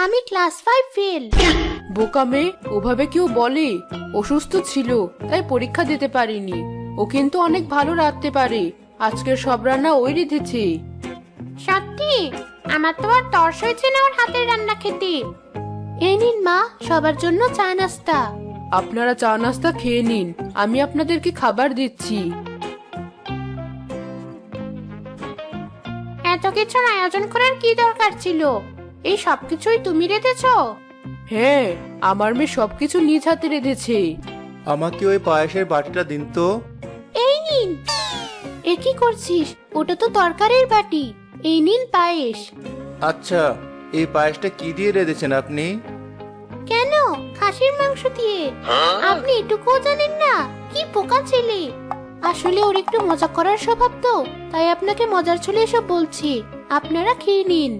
আমি class 5 fail. বোকা মেয়ে, ওভাবে কেউ বলে? অসুস্থ ছিল তাই পরীক্ষা দিতে পারিনি। ও কিন্তু অনেক ভালো রাঁধতে পারে। আজকের সব রান্না ওই রেঁধেছে। সত্যি? আমার তো আর তর্স হয়েছে না ওর হাতের রান্না খেতে। এই নিন মা, সবার জন্য চা নাস্তা। আপনারা চা নাস্তা খেয়ে নিন, আমি আপনাদেরকে খাবার দিচ্ছি। এত কিছুর আয়োজন করার কি দরকার ছিল? এই সবকিছুই তুমি রেঁধেছো? হ্যাঁ, আমার মেয়ে সবকিছু নিজ হাতে রেঁধেছে। আমাকে ওই পায়েসের বাটিটা দিন তো। এই নিন। এ কি করছিস? ওটা তো তরকারির বাটি। এই নিন পায়েস। আচ্ছা, এই পায়েসটা কি দিয়ে রেঁধেছেন আপনি? কেন? খাসির মাংস দিয়ে। আপনি এটুকুও জানেন না? কি বোকা ছেলে। আসলে ওর একটু মজা করার স্বভাব তো, তাই আপনাকে মজার ছলে এসব বলছি। আপনারা খেয়ে নিন।